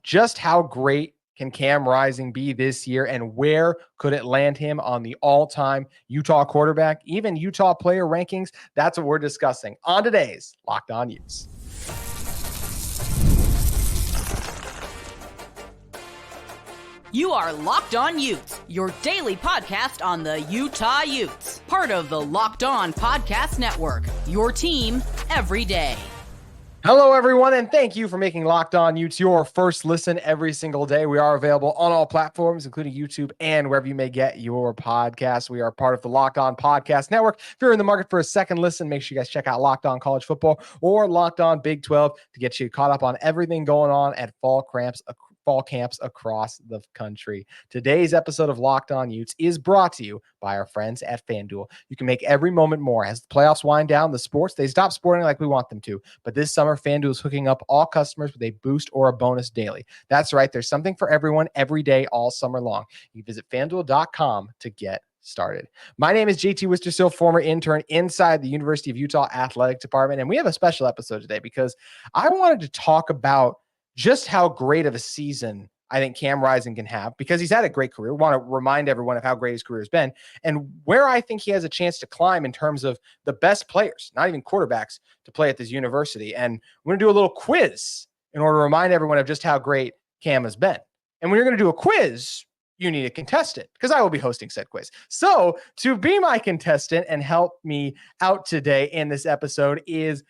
just how great can Cam Rising be this year, and where could it land him on the all-time Utah quarterback, even Utah player rankings? That's what we're discussing on today's Locked On Utes. You are Locked On Utes, your daily podcast on the Utah Utes, part of the Locked On Podcast Network, your team every day. Hello, everyone, and thank you for making Locked On Utes your first listen every single day. We are available on all platforms, including YouTube and wherever you may get your podcasts. We are part of the Locked On Podcast Network. If you're in the market for a second listen, make sure you guys check out Locked On College Football or Locked On Big 12 to get you caught up on everything going on at fall camps across the country. Today's episode of Locked On Utes is brought to you by our friends at FanDuel. You can make every moment more. As the playoffs wind down, the sports, they stop sporting like we want them to. But this summer, FanDuel is hooking up all customers with a boost or a bonus daily. That's right. There's something for everyone every day all summer long. You can visit FanDuel.com to get started. My name is JT Wistrcill, former intern inside the University of Utah Athletic Department. And we have a special episode today because I wanted to talk about just how great of a season I think Cam Rising can have, because he's had a great career. I want to remind everyone of how great his career has been and where I think he has a chance to climb in terms of the best players, not even quarterbacks, to play at this university. And we're going to do a little quiz in order to remind everyone of just how great Cam has been. And when you're going to do a quiz, you need a contestant, because I will be hosting said quiz. So to be my contestant and help me out today in this episode is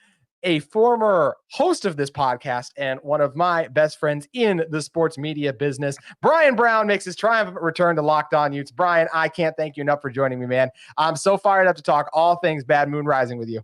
a former host of this podcast and one of my best friends in the sports media business. Bryan Brown makes his triumphant return to Locked On Utes. Bryan, I can't thank you enough for joining me, man. I'm so fired up to talk all things Bad Moon Rising with you.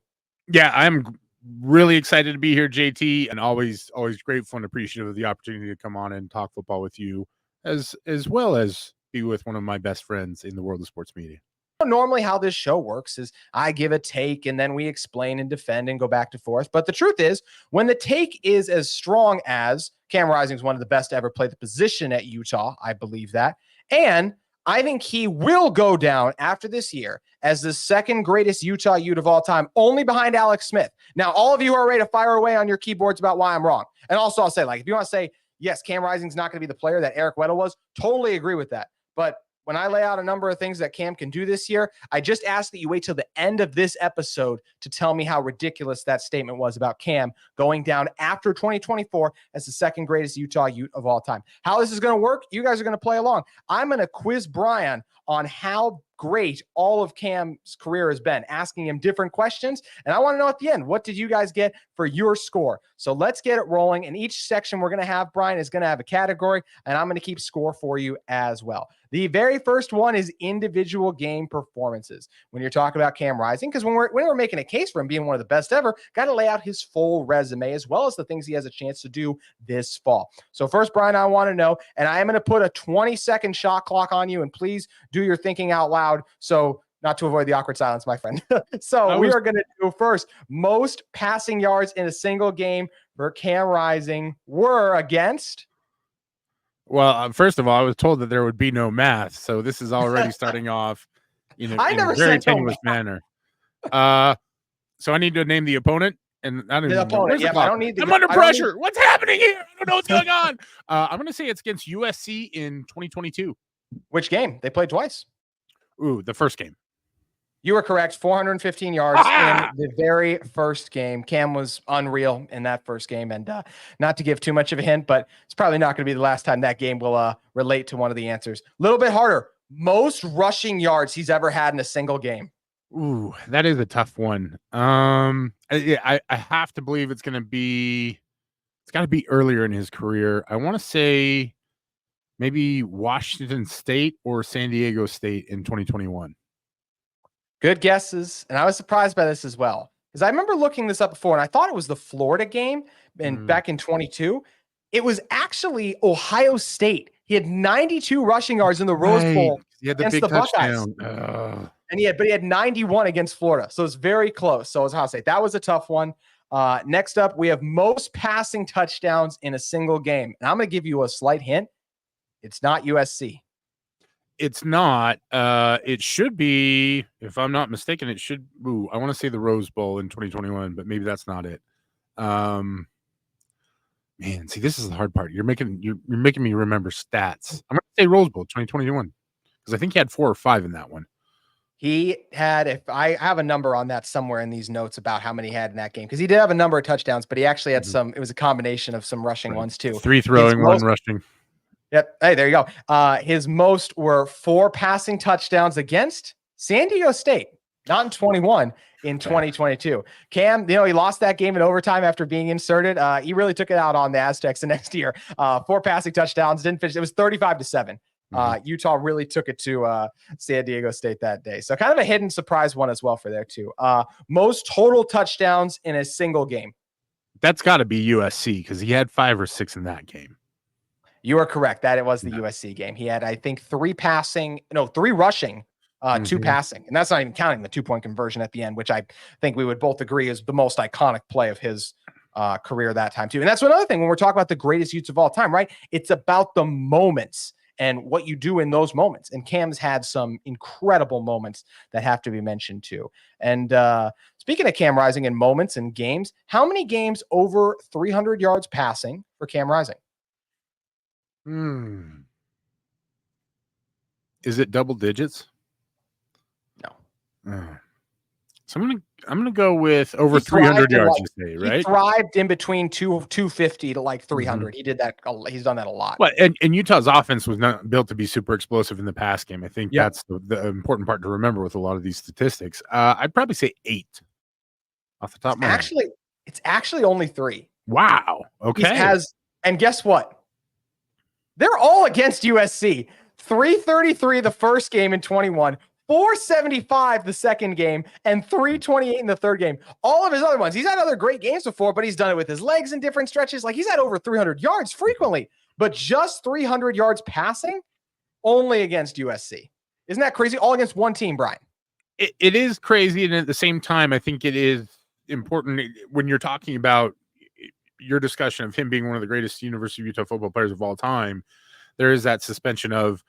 Yeah, I'm really excited to be here, JT, and always grateful and appreciative of the opportunity to come on and talk football with you, as well as be with one of my best friends in the world of sports media. Normally how this show works is I give a take and then we explain and defend and go back and forth. But the truth is, when the take is as strong as Cam Rising is one of the best to ever play the position at Utah, I believe that. And I think he will go down after this year as the second greatest Utah Ute of all time, only behind Alex Smith. Now, all of you are ready to fire away on your keyboards about why I'm wrong. And also I'll say, if you want to say, yes, Cam Rising's not going to be the player that Eric Weddle was, totally agree with that. But when I lay out a number of things that Cam can do this year, I just ask that you wait till the end of this episode to tell me how ridiculous that statement was about Cam going down after 2024 as the second greatest Utah Ute of all time. How this is going to work, you guys are going to play along. I'm going to quiz Bryan on how great all of Cam's career has been, asking him different questions. And I want to know at the end, what did you guys get for your score? So let's get it rolling. And each section we're going to have, Bryan, is going to have a category, and I'm going to keep score for you as well. The very first one is individual game performances. When you're talking about Cam Rising, because when we're making a case for him being one of the best ever, got to lay out his full resume as well as the things he has a chance to do this fall. So first, Bryan, I want to know, and I am going to put a 20-second shot clock on you, and please do your thinking out loud. So not to avoid the awkward silence, my friend. We are going to do first, most passing yards in a single game for Cam Rising were against. Well, first of all, I was told that there would be no math, so this is already starting off in a very tenuous manner. So I need to name the opponent, and I don't the opponent. Yeah, I don't need. I'm under pressure. What's happening here? I don't know what's going on. I'm going to say it's against USC in 2022. Which game? They played twice. Ooh, the first game. You were correct. 415 yards in the very first game. Cam was unreal in that first game. And not to give too much of a hint, but it's probably not going to be the last time that game will relate to one of the answers. A little bit harder. Most rushing yards he's ever had in a single game. Ooh, that is a tough one. I have to believe it's got to be earlier in his career. I want to say maybe Washington State or San Diego State in 2021. Good guesses. And I was surprised by this as well, because I remember looking this up before and I thought it was the Florida game back in 22. It was actually Ohio State. He had 92 rushing yards in the Rose Bowl against the Buckeyes. And he had 91 against Florida. So it's very close. So it's Ohio State. That was a tough one. Next up, we have most passing touchdowns in a single game. And I'm going to give you a slight hint. It's not USC. It's not. It should be, if I'm not mistaken, it should. I want to say the Rose Bowl in 2021, but maybe that's not it. Man, see, this is the hard part. You're making me remember stats. I'm going to say Rose Bowl 2021 because I think he had 4 or 5 in that one. He had, if I have a number on that somewhere in these notes about how many he had in that game, because he did have a number of touchdowns, but he actually had some, it was a combination of some rushing ones too. 3 throwing, 1 rushing. Yep. Hey, there you go. His most were 4 passing touchdowns against San Diego State, not in 21, in 2022. Cam, he lost that game in overtime after being inserted. He really took it out on the Aztecs the next year. 4 passing touchdowns, didn't finish. It was 35-7. Utah really took it to San Diego State that day. So kind of a hidden surprise one as well for there too. Most total touchdowns in a single game. That's got to be USC because he had 5 or 6 in that game. You are correct that it was the USC game. He had, I think, 3 rushing, 2 passing. And that's not even counting the 2-point conversion at the end, which I think we would both agree is the most iconic play of his career that time too. And that's another thing when we're talking about the greatest Utes of all time, right? It's about the moments and what you do in those moments. And Cam's had some incredible moments that have to be mentioned too. And speaking of Cam Rising and moments and games, how many games over 300 yards passing for Cam Rising? Is it double digits? No. So I'm gonna go with over 300 yards. You say, right? He thrived in between 250 to like 300. He did that. He's done that a lot. Well, and Utah's offense was not built to be super explosive in the pass game. I think that's the important part to remember with a lot of these statistics. I'd probably say 8 off the top of my head. It's actually only 3. Wow. Okay. And guess what? They're all against USC. 333 the first game in 21. 475 the second game, and 328 in the third game. All of his other ones, he's had other great games before, but he's done it with his legs in different stretches. Like he's had over 300 yards frequently, but just 300 yards passing only against USC. Isn't that crazy? All against one team, Brian. It is crazy. And at the same time, I think it is important when you're talking about your discussion of him being one of the greatest University of Utah football players of all time. There is that suspension of,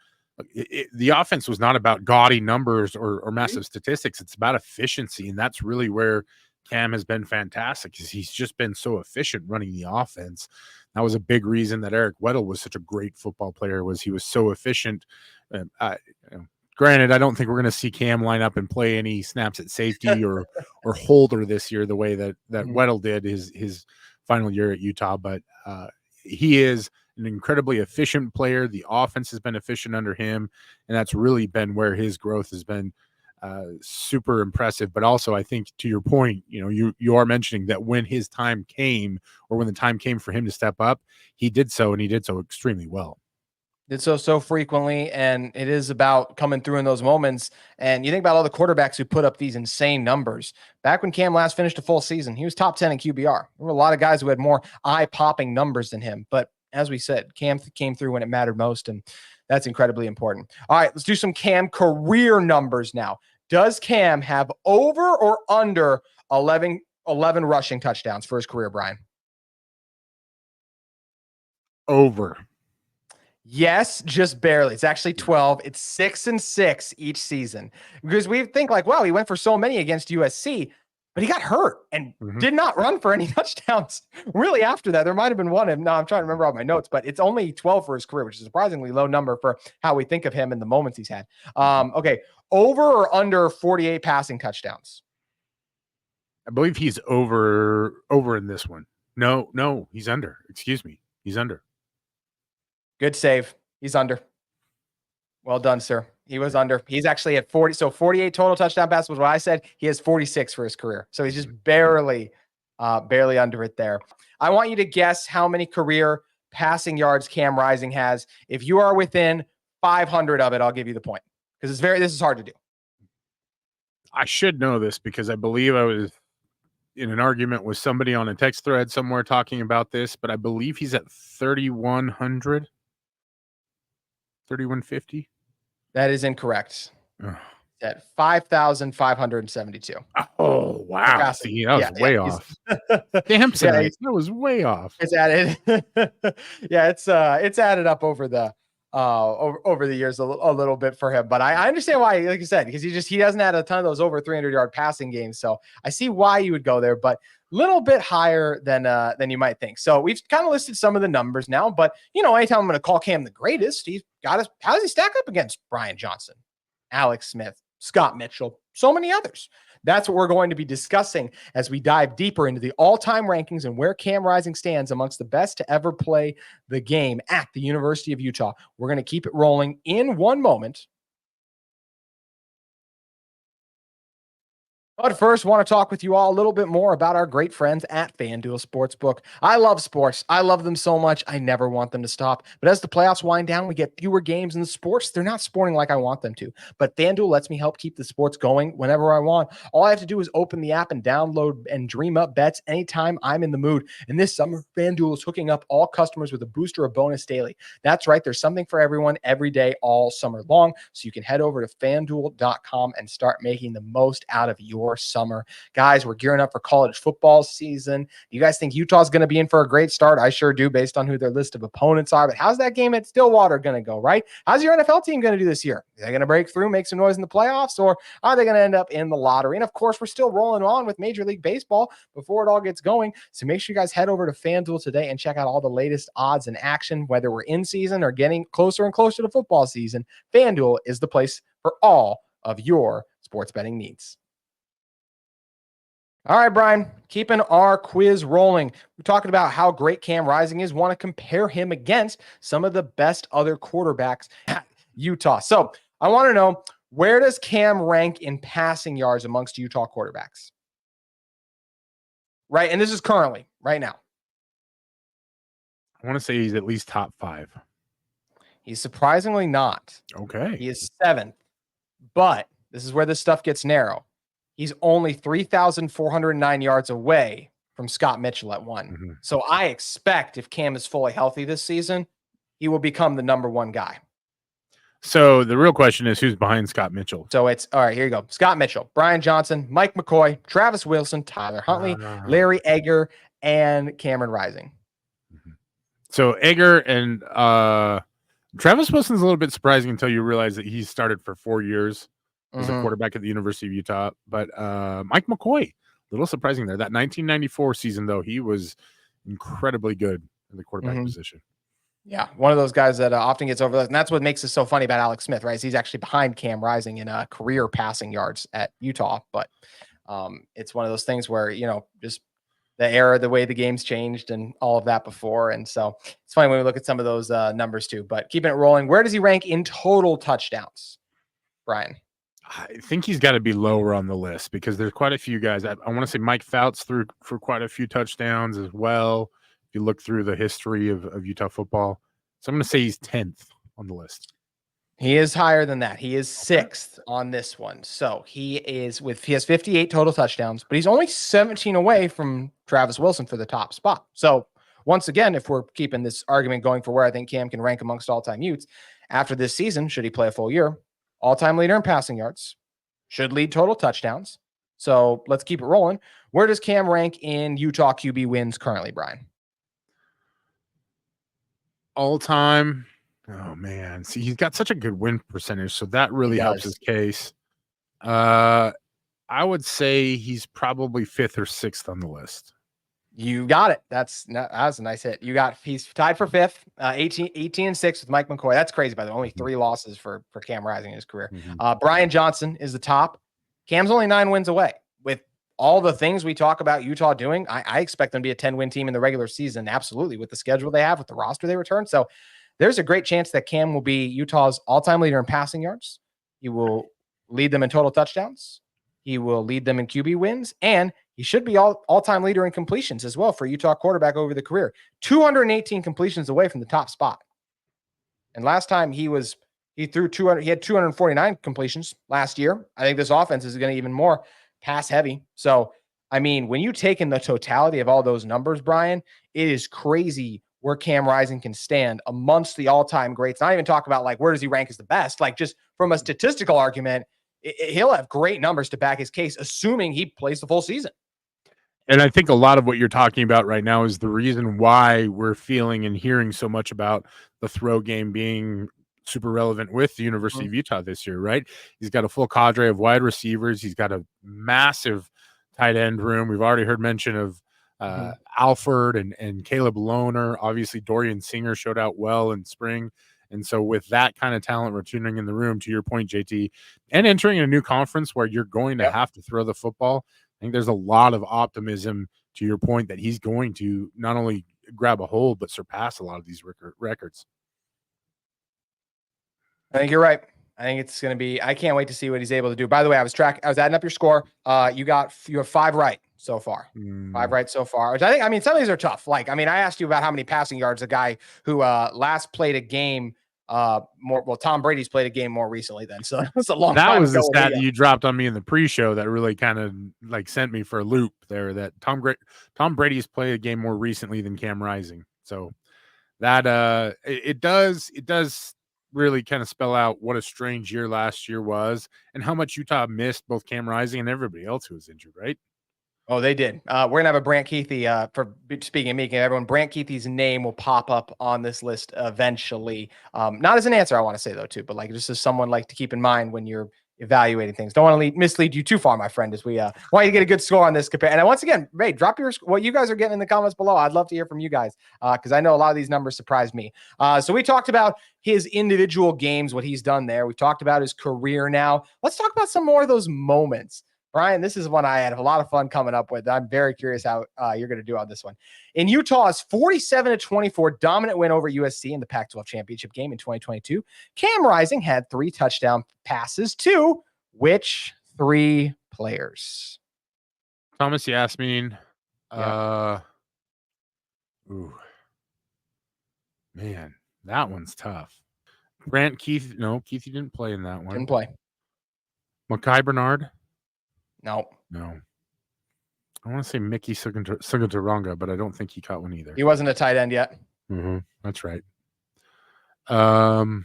the offense was not about gaudy numbers or massive statistics. It's about efficiency. And that's really where Cam has been fantastic, because he's just been so efficient running the offense. That was a big reason that Eric Weddle was such a great football player, was he was so efficient. Granted, I don't think we're going to see Cam line up and play any snaps at safety or holder this year, the way that Weddle did his final year at Utah. But he is an incredibly efficient player. The offense has been efficient under him, and that's really been where his growth has been super impressive. But also, I think to your point, you are mentioning that when his time came, or when the time came for him to step up, he did so, and he did so extremely well. Did so frequently, and it is about coming through in those moments. And you think about all the quarterbacks who put up these insane numbers. Back when Cam last finished a full season, he was top 10 in QBR. There were a lot of guys who had more eye-popping numbers than him. But as we said, Cam came through when it mattered most, and that's incredibly important. All right, let's do some Cam career numbers now. Does Cam have over or under 11 rushing touchdowns for his career, Brian? Over. Yes, just barely. It's actually 12. It's 6-6 each season, because we think like, wow, he went for so many against USC, but he got hurt and did not run for any touchdowns really after that. There might've been one. And now I'm trying to remember all my notes, but it's only 12 for his career, which is a surprisingly low number for how we think of him and the moments he's had. Okay. Over or under 48 passing touchdowns? I believe he's over in this one. No, he's under. Excuse me. He's under. Good save. He's under. Well done, sir. He was under. He's actually at 40. So 48 total touchdown passes was what I said. He has 46 for his career. So he's just barely under it there. I want you to guess how many career passing yards Cam Rising has. If you are within 500 of it, I'll give you the point, because this is hard to do. I should know this because I believe I was in an argument with somebody on a text thread somewhere talking about this, but I believe he's at 3,100. 3,150. That is incorrect. At 5,572. Oh, wow. See, that was way off. Damn, that was way off. It's added. Yeah, it's added up over the over the years a little bit for him. But I understand why, like you said, because he hasn't had a ton of those over 300-yard passing games. So I see why you would go there, but a little bit higher than you might think. So we've kind of listed some of the numbers now, but anytime I'm going to call Cam the greatest, how does he stack up against Brian Johnson, Alex Smith, Scott Mitchell, so many others? That's what we're going to be discussing as we dive deeper into the all-time rankings and where Cam Rising stands amongst the best to ever play the game at the University of Utah. We're going to keep it rolling in one moment. But first, want to talk with you all a little bit more about our great friends at FanDuel Sportsbook. I love sports. I love them so much. I never want them to stop. But as the playoffs wind down, we get fewer games in the sports. They're not sporting like I want them to. But FanDuel lets me help keep the sports going whenever I want. All I have to do is open the app and download and dream up bets anytime I'm in the mood. And this summer, FanDuel is hooking up all customers with a booster or bonus daily. That's right. There's something for everyone every day, all summer long. So you can head over to FanDuel.com and start making the most out of your summer. Guys, we're gearing up for college football season. Do you guys think Utah's going to be in for a great start? I sure do, based on who their list of opponents are. But how's that game at Stillwater going to go, right? How's your NFL team going to do this year? Are they going to break through, make some noise in the playoffs, or are they going to end up in the lottery? And of course, we're still rolling on with Major League Baseball before it all gets going. So make sure you guys head over to FanDuel today and check out all the latest odds and action, whether we're in season or getting closer and closer to football season. FanDuel is the place for all of your sports betting needs. All right, Brian, keeping our quiz rolling. We're talking about how great Cam Rising is. Want to compare him against some of the best other quarterbacks at Utah. So I want to know, where does Cam rank in passing yards amongst Utah quarterbacks? Right, and this is currently, right now. I want to say he's at least top 5. He's surprisingly not. Okay. He is 7th, but this is where this stuff gets narrow. He's only 3,409 yards away from Scott Mitchell at 1. Mm-hmm. So I expect if Cam is fully healthy this season, he will become the number 1 guy. So the real question is, who's behind Scott Mitchell? So it's, all right, here you go. Scott Mitchell, Brian Johnson, Mike McCoy, Travis Wilson, Tyler Huntley, Larry Egger, and Cameron Rising. Mm-hmm. So Egger and Travis Wilson's a little bit surprising until you realize that he started for 4 years as a quarterback at the University of Utah. But Mike McCoy, a little surprising there. That 1994 season, though, he was incredibly good in the quarterback position. Yeah, one of those guys that often gets overlooked. And that's what makes it so funny about Alex Smith, right? He's actually behind Cam Rising in career passing yards at Utah. But it's one of those things where, just the era, the way the game's changed and all of that before. And so it's funny when we look at some of those numbers too. But keeping it rolling, where does he rank in total touchdowns, Brian? I think he's got to be lower on the list because there's quite a few guys. I want to say Mike Fouts threw for quite a few touchdowns as well. If you look through the history of Utah football. So I'm going to say he's 10th on the list. He is higher than that. He is 6th on this one. So he has 58 total touchdowns, but he's only 17 away from Travis Wilson for the top spot. So once again, if we're keeping this argument going for where I think Cam can rank amongst all-time Utes, after this season, should he play a full year, all-time leader in passing yards, should lead total touchdowns. So let's keep it rolling. Where does Cam rank in Utah QB wins currently, Brian? All-time. Oh, man. See, he's got such a good win percentage, so that really helps his case. I would say he's probably 5th or 6th on the list. You got it. That's a nice hit. He's tied for 5th, 18-6 with Mike McCoy. That's crazy, by the way. Only 3 losses for Cam Rising in his career. Brian Johnson is the top. Cam's only 9 wins away. With all the things we talk about Utah doing, I expect them to be a 10-win team in the regular season. Absolutely. With the schedule they have, with the roster they return. So there's a great chance that Cam will be Utah's all-time leader in passing yards. He will lead them in total touchdowns. He will lead them in QB wins, and he should be all-time leader in completions as well for Utah quarterback over the career. 218 completions away from the top spot. And last time he threw 200. He had 249 completions last year. I think this offense is going to even more pass heavy. So, I mean, when you take in the totality of all those numbers, Brian, it is crazy where Cam Rising can stand amongst the all-time greats. Not even talk about like where does he rank as the best, like just from a statistical argument. He'll have great numbers to back his case, assuming he plays the full season. And I think a lot of what you're talking about right now is the reason why we're feeling and hearing so much about the throw game being super relevant with the University of Utah this year, right? He's got a full cadre of wide receivers. He's got a massive tight end room. We've already heard mention of Alford and Caleb Lohner. Obviously, Dorian Singer showed out well in spring. And so with that kind of talent returning in the room, to your point, JT, and entering a new conference where you're going to have to throw the football, I think there's a lot of optimism, to your point, that he's going to not only grab a hold but surpass a lot of these records. I think you're right. I think it's going to be, I can't wait to see what he's able to do. By the way, I was adding up your score. You have 5 right so far. 5 right so far, which I mean, some of these are tough. Like, I mean, I asked you about how many passing yards a guy who last played a game Tom Brady's played a game more recently then. So it's a long time. That was the stat that you dropped on me in the pre-show that really kind of like sent me for a loop there, that Tom Brady's played a game more recently than Cam Rising. So that it does really kind of spell out what a strange year last year was and how much Utah missed both Cam Rising and everybody else who was injured, right? Oh, they did. We're going to have a Brant Keithy, for speaking of me, everyone, Brant Keithy's name will pop up on this list eventually. Not as an answer, I want to say, though, too, but like just as someone like to keep in mind when you're evaluating things. Don't want to mislead you too far, my friend, as we want you to get a good score on this. And once again, Ray, drop what you guys are getting in the comments below. I'd love to hear from you guys because I know a lot of these numbers surprised me. So we talked about his individual games, what he's done there. We've talked about his career now. Let's talk about some more of those moments. Brian, this is one I had a lot of fun coming up with. I'm very curious how you're going to do on this one. In Utah's 47-24 dominant win over USC in the Pac-12 championship game in 2022, Cam Rising had 3 touchdown passes to which 3 players? Thomas Yasmin. Ooh, man, that one's tough. Brant Keith. No, Keithy didn't play in that one. Didn't play. Makai Bernard. No. I want to say Mickey Sugataranga, but I don't think he caught one either. He wasn't a tight end yet. That's right. Man.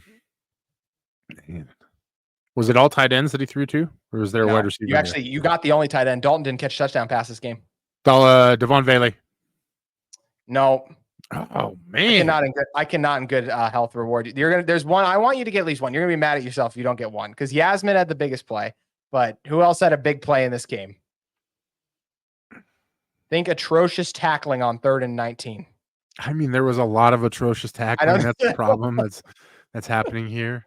Was it all tight ends that he threw to, or was there a wide receiver? You got the only tight end. Dalton didn't catch touchdown pass this game. Devon Vele. No. Oh man, I cannot in good health reward you. There's one. I want you to get at least one. You're gonna be mad at yourself if you don't get one because Yasmin had the biggest play. But who else had a big play in this game? Think atrocious tackling on 3rd and 19. I mean, there was a lot of atrocious tackling. That's the problem that's happening here.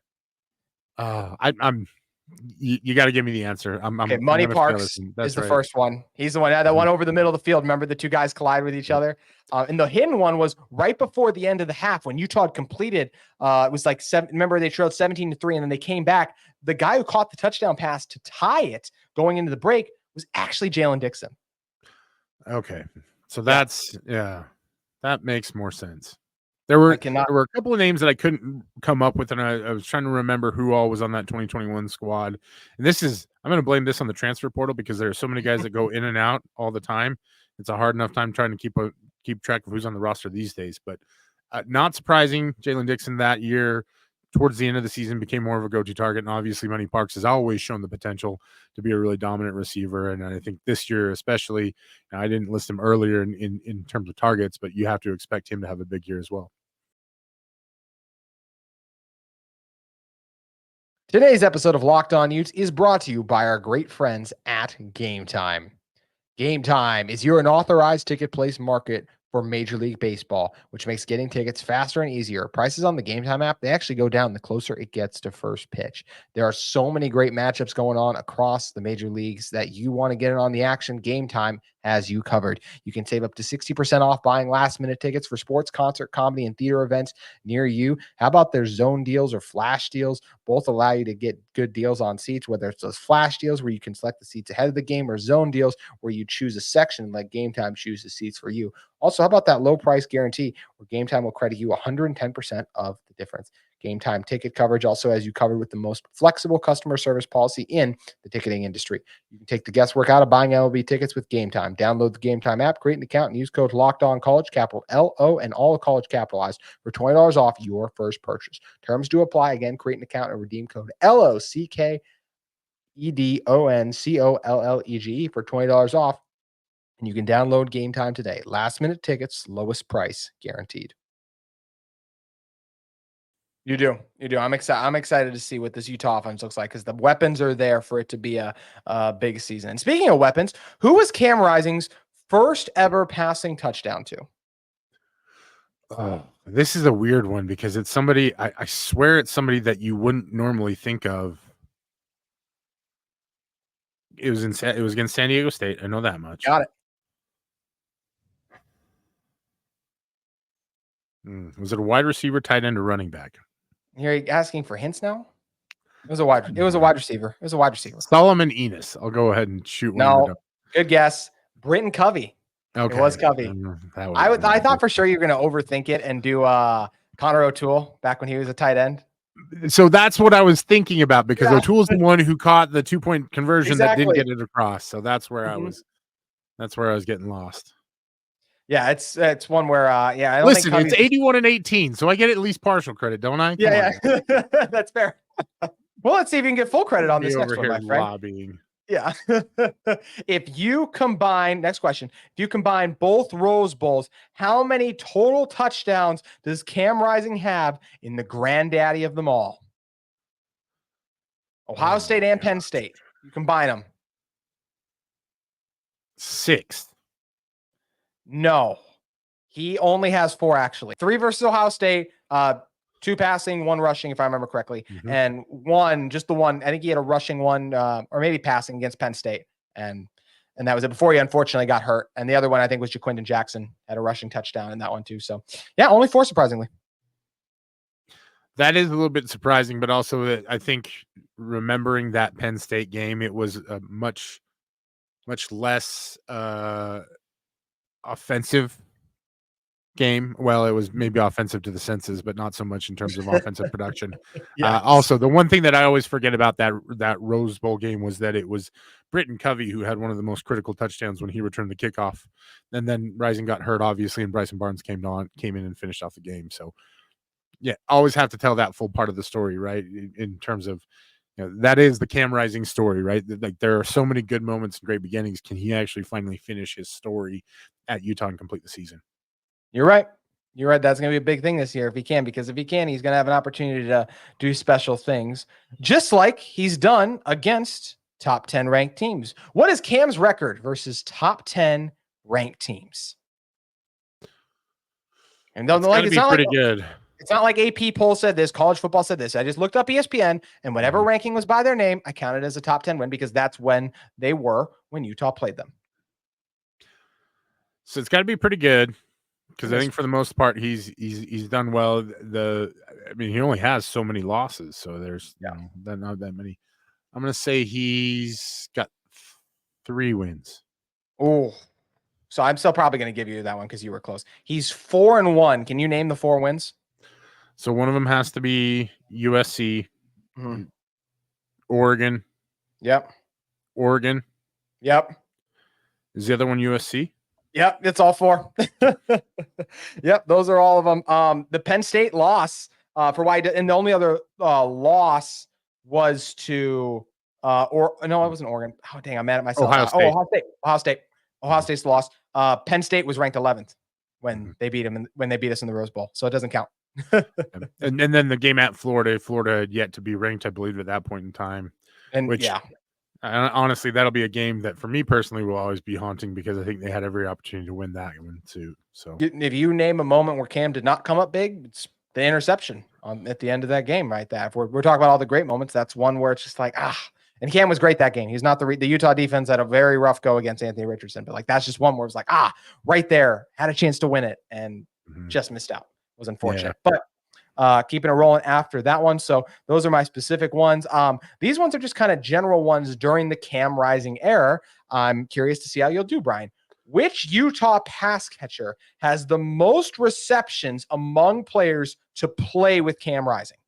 You got to give me the answer. Money Parks is the first one. He's the one that one over the middle of the field. Remember the 2 guys collide with each other. And the hidden one was right before the end of the half when Utah had completed. It was like 7. Remember they trailed 17-3, and then they came back. The guy who caught the touchdown pass to tie it going into the break was actually Jalen Dixon. Okay, so that makes more sense. There were a couple of names that I couldn't come up with, and I was trying to remember who all was on that 2021 squad. And I'm going to blame this on the transfer portal because there are so many guys that go in and out all the time. It's a hard enough time trying to keep track of who's on the roster these days. But not surprising, Jalen Dixon that year, towards the end of the season, became more of a go-to target. And obviously, Money Parks has always shown the potential to be a really dominant receiver. And I think this year especially, I didn't list him earlier in terms of targets, but you have to expect him to have a big year as well. Today's episode of Locked On Utes is brought to you by our great friends at Gametime. Gametime is your unauthorized ticket place market for Major League Baseball, which makes getting tickets faster and easier. Prices on the Gametime app, they actually go down the closer it gets to first pitch. There are so many great matchups going on across the major leagues that you want to get in on the action. Gametime has you covered. You can save up to 60% off buying last-minute tickets for sports, concert, comedy, and theater events near you. How about their zone deals or flash deals? Both allow you to get good deals on seats, whether it's those flash deals where you can select the seats ahead of the game or zone deals where you choose a section and let Gametime choose the seats for you. Also, how about that low price guarantee where Gametime will credit you 110% of the difference? Gametime ticket coverage also has you covered with the most flexible customer service policy in the ticketing industry. You can take the guesswork out of buying MLB tickets with Gametime. Download the Gametime app, create an account, and use code LOCKEDONCollege, capital LO, and all college capitalized for $20 off your first purchase. Terms do apply. Again, create an account and redeem code LOCKEDONCOLLEGE for $20 off. And you can download Gametime today. Last minute tickets, lowest price guaranteed. You do. I'm excited. I'm excited to see what this Utah offense looks like because the weapons are there for it to be a big season. And speaking of weapons, who was Cam Rising's first ever passing touchdown to? Oh, this is a weird one because it's somebody, I swear it's somebody that you wouldn't normally think of. It was against San Diego State. I know that much. Got it. Was it a wide receiver, tight end, or running back? You're asking for hints now? It was a wide receiver. It was a wide receiver. Solomon Enos. I'll go ahead and shoot one. No, good guess. Britton Covey. Okay. It was Covey. I thought for sure you were going to overthink it and do Connor O'Toole back when he was a tight end. So that's what I was thinking about because O'Toole's the one who caught the 2-point conversion that didn't get it across. So that's where I was getting lost. Yeah, it's one where I don't listen, think it's 81-18, so I get at least partial credit, don't I? Yeah. That's fair. Well, let's see if you can get full credit on this next one, my friend. Lobbying. Yeah. Next question. If you combine both Rose Bowls, how many total touchdowns does Cam Rising have in the granddaddy of them all? Ohio State and Penn State. You combine them. 6. No. He only has 4, actually. 3 versus Ohio State, 2 passing, 1 rushing, if I remember correctly. And 1, just the one. I think he had a rushing one, or maybe passing against Penn State. And that was it before he unfortunately got hurt. And the other one, I think, was Jaquindon Jackson, had a rushing touchdown in that one too. So, yeah, only 4, surprisingly. That is a little bit surprising, but also I think remembering that Penn State game, it was a much less offensive game. Well, it was maybe offensive to the senses, but not so much in terms of offensive production. Yes. Also, the one thing that I always forget about that Rose Bowl game was that it was Britton Covey who had one of the most critical touchdowns when he returned the kickoff, and then Rising got hurt, obviously, and Bryson Barnes came in and finished off the game. So, yeah, always have to tell that full part of the story, right? In terms of, that is the Cam Rising story, right? Like there are so many good moments and great beginnings. Can he actually finally finish his story at Utah and complete the season? You're right. That's going to be a big thing this year if he can, because if he can, he's going to have an opportunity to do special things, just like he's done against top 10 ranked teams. What is Cam's record versus top 10 ranked teams? And it's going to be pretty good. It's not like AP poll said this, college football said this. I just looked up ESPN, and whatever ranking was by their name, I counted as a top 10 win because that's when they were when Utah played them. So it's got to be pretty good because I think for the most part he's done well. He only has so many losses, so there's not that many. I'm going to say he's got 3 wins. Oh, so I'm still probably going to give you that one because you were close. He's 4-1. Can you name the 4 wins? So one of them has to be USC, Oregon. Yep. Oregon. Yep. Is the other one USC? Yep, it's all 4. Yep, those are all of them. The Penn State loss and the only other loss was to no, it wasn't Oregon. Oh dang, I'm mad at myself. Ohio State. Ohio State's loss. Penn State was ranked 11th when they beat him when they beat us in the Rose Bowl, so it doesn't count. and then the game at Florida had yet to be ranked, I believe, at that point in time. And honestly, that'll be a game that for me personally will always be haunting because I think they had every opportunity to win that one too. So if you name a moment where Cam did not come up big, it's the interception at the end of that game, right? That if we're talking about all the great moments, that's one where it's just like, and Cam was great that game. He's not the Utah defense had a very rough go against Anthony Richardson, but like that's just one where it's like, right there, had a chance to win it and just missed out. It was unfortunate, but keeping it rolling after that one. So those are my specific ones. These ones are just kind of general ones during the Cam Rising era. I'm curious to see how you'll do, Brian. Which Utah pass catcher has the most receptions among players to play with Cam Rising?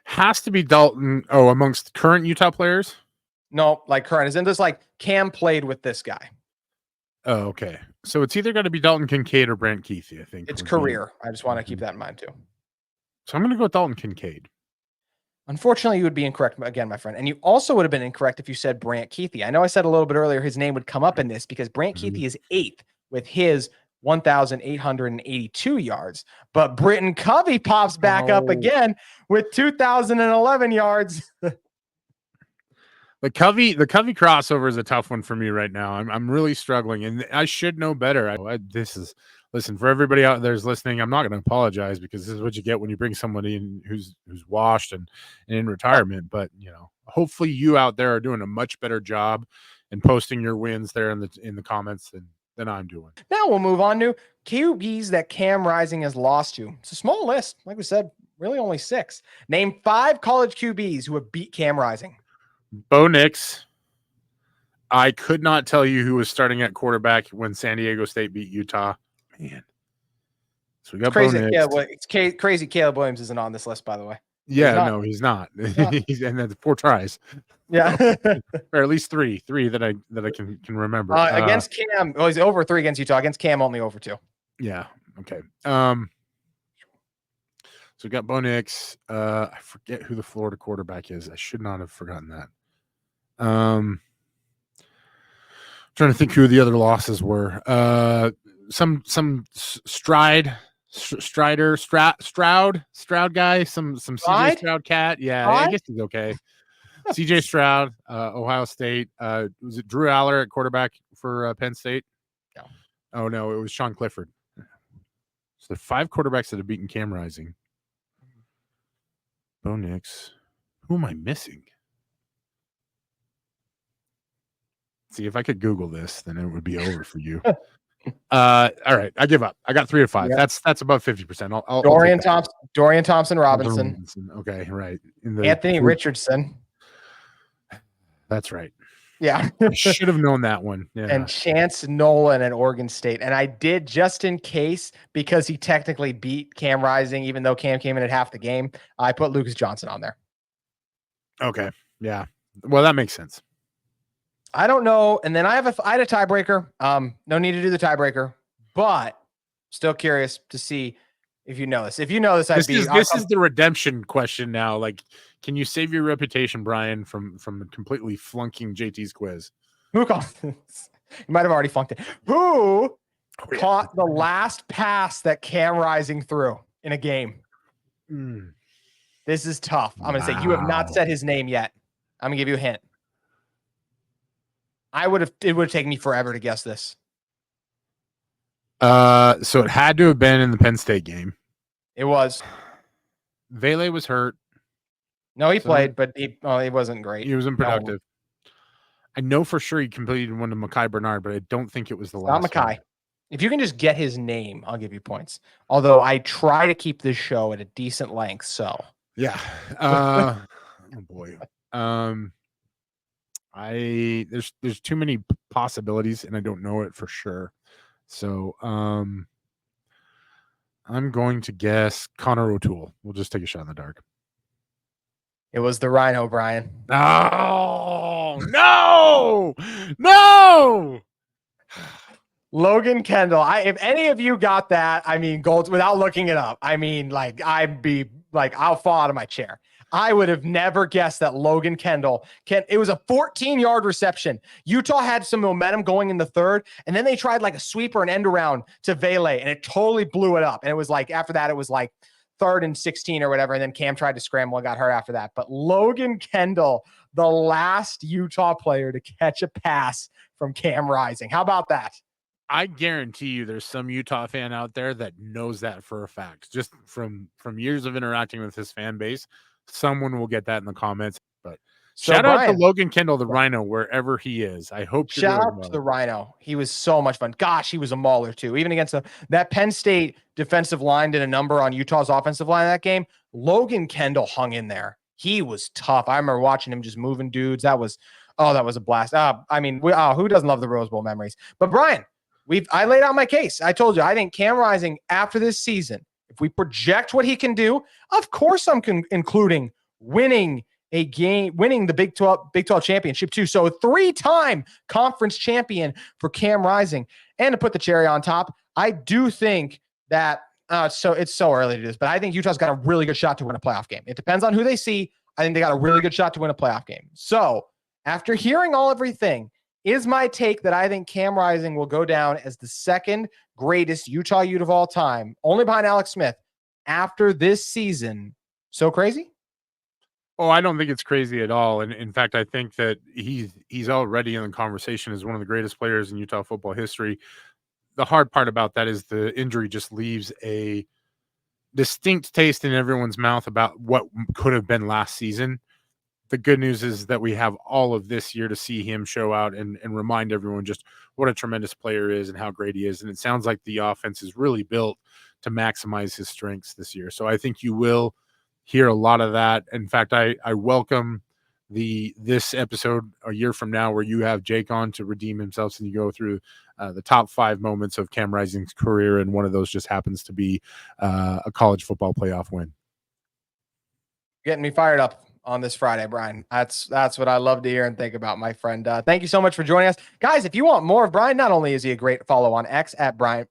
Has to be Dalton. Oh, amongst current Utah players? No, like current. Isn't this like Cam played with this guy? Oh, okay. So it's either going to be Dalton Kincaid or Brant Keithy, I think. It's career. I just want to keep that in mind too. So I'm going to go with Dalton Kincaid. Unfortunately, you would be incorrect again, my friend. And you also would have been incorrect if you said Brant Keithy. I know I said a little bit earlier his name would come up in this because Brant Keithy is 8th with his 1,882 yards. But Britton Covey pops back up again with 2,011 yards. The Covey crossover is a tough one for me right now. I'm really struggling, and I should know better. Listen, for everybody out there who's listening, I'm not going to apologize, because this is what you get when you bring somebody in who's washed and in retirement. But hopefully you out there are doing a much better job and posting your wins there in the comments than I'm doing. Now we'll move on to QBs that Cam Rising has lost to. It's a small list, like we said, really only 6. Name 5 college QBs who have beat Cam Rising. Bo Nix. I could not tell you who was starting at quarterback when San Diego State beat Utah. Man. So we got crazy. Bo Nix. Yeah, it's crazy. Caleb Williams isn't on this list, by the way. Yeah, he's not. And that's 4 tries. Yeah, or at least three that I can remember. Against Cam, he's over 3 against Utah. Against Cam, only over 2. Yeah. Okay. So we got Bo Nix. I forget who the Florida quarterback is. I should not have forgotten that. Trying to think who the other losses were. Some Stroud guy, some CJ Stroud cat. Yeah, I guess he's okay. CJ Stroud, Ohio State. Was it Drew Aller at quarterback for Penn State? No. Oh no, it was Sean Clifford. So the 5 quarterbacks that have beaten Cam Rising. Bo Nix. Who am I missing? See, if I could Google this, then it would be over for you. All right, I give up. I got 3 or 5. Yep. That's above 50%. I'll Dorian Thompson Robinson. Okay, right. Anthony Richardson. That's right. Yeah. I should have known that one. Yeah. And Chance Nolan at Oregon State. And I did, just in case, because he technically beat Cam Rising, even though Cam came in at half the game, I put Lucas Johnson on there. Okay. Yeah. Well, that makes sense. I don't know. And then I had a tiebreaker. No need to do the tiebreaker, but still curious to see if you know this. If you know this, this is the redemption question now. Like, can you save your reputation, Brian, from completely flunking JT's quiz? You might have already flunked it. Who caught the last pass that Cam Rising threw in a game? This is tough. I'm going to say you have not said his name yet. I'm going to give you a hint. It would have taken me forever to guess this. So it had to have been in the Penn State game. It was. Vele was hurt. No, he played, but he wasn't great. He was unproductive. No. I know for sure he completed one to Mekhi Bernard, but I don't think it was the last. Not Mekhi. One. If you can just get his name, I'll give you points. Although I try to keep this show at a decent length, so yeah. Oh boy. There's too many possibilities, and I don't know it for sure. So I'm going to guess Connor O'Toole. We'll just take a shot in the dark. It was the Rhino, Brian. Oh no! Logan Kendall. If any of you got that, gold without looking it up. I'd be like, I'll fall out of my chair. I would have never guessed that Logan Kendall it was a 14-yard reception. Utah had some momentum going in the third, and then they tried like a sweep or an end around to Vele, and it totally blew it up. And it was like, after that, it was like 3rd and 16 or whatever. And then Cam tried to scramble and got hurt after that. But Logan Kendall, the last Utah player to catch a pass from Cam Rising. How about that? I guarantee you there's some Utah fan out there that knows that for a fact. Just from years of interacting with his fan base, someone will get that in the comments. But shout out to Logan Kendall, the Rhino, wherever he is. I hope shout out to the Rhino. He was so much fun. Gosh, he was a mauler too. Even against that Penn State defensive line did a number on Utah's offensive line in that game. Logan Kendall hung in there. He was tough. I remember watching him just moving dudes. That was a blast. Who doesn't love the Rose Bowl memories? But Brian, I laid out my case. I told you, I think Cam Rising after this season, if we project what he can do, of course I'm including winning a game, winning the Big 12 championship too. So a 3-time conference champion for Cam Rising. And to put the cherry on top, I do think that so it's so early to do this, but I think Utah's got a really good shot to win a playoff game. It depends on who they see. I think they got a really good shot to win a playoff game. So after hearing everything, is my take that I think Cam Rising will go down as the second greatest Utah Ute of all time, only behind Alex Smith, after this season. So crazy? Oh, I don't think it's crazy at all. And in fact, I think that he's already in the conversation as one of the greatest players in Utah football history. The hard part about that is the injury just leaves a distinct taste in everyone's mouth about what could have been last season. The good news is that we have all of this year to see him show out and remind everyone just what a tremendous player is and how great he is. And it sounds like the offense is really built to maximize his strengths this year. So I think you will hear a lot of that. In fact, I welcome this episode a year from now where you have Jake on to redeem himself and you go through the top 5 moments of Cam Rising's career, and one of those just happens to be a college football playoff win. Getting me fired up on this Friday, Brian. That's what I love to hear and think about, my friend. Thank you so much for joining us. Guys, if you want more of Brian, not only is he a great follow on X at Brown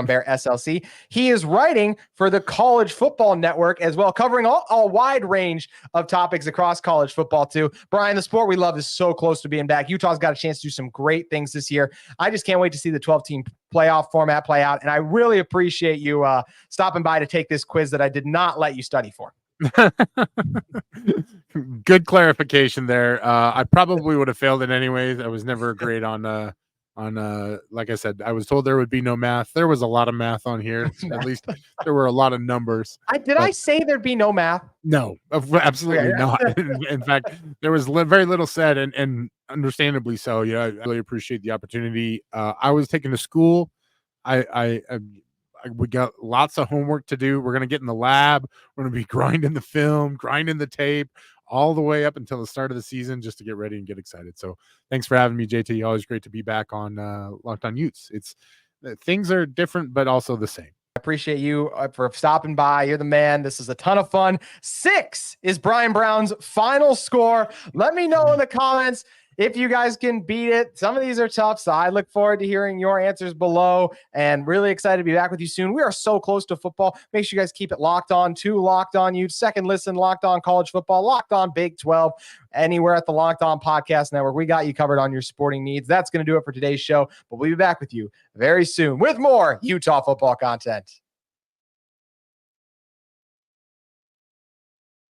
Bear SLC, he is writing for the College Football Network as well, covering a wide range of topics across college football too. Brian, the sport we love is so close to being back. Utah's got a chance to do some great things this year. I just can't wait to see the 12-team playoff format play out. And I really appreciate you stopping by to take this quiz that I did not let you study for. Good clarification there. I probably would have failed it anyways. I was never great on like I said, I was told there would be no math. There was a lot of math on here. At least there were a lot of numbers. I say there'd be no math? No, absolutely not. In fact, there was very little said, and understandably so. Yeah, I really appreciate the opportunity. I was taken to school. We got lots of homework to do. We're going to get in the lab. We're going to be grinding the film, grinding the tape all the way up until the start of the season just to get ready and get excited. So thanks for having me, JT. Always great to be back on Locked On Utes. Things are different, but also the same. I appreciate you for stopping by. You're the man. This is a ton of fun. 6 is Bryan Brown's final score. Let me know in the comments if you guys can beat it. Some of these are tough, so I look forward to hearing your answers below and really excited to be back with you soon. We are so close to football. Make sure you guys keep it locked on to Locked On Utes. Second listen, Locked On College Football, Locked On Big 12, anywhere at the Locked On Podcast Network. We got you covered on your sporting needs. That's going to do it for today's show, but we'll be back with you very soon with more Utah football content.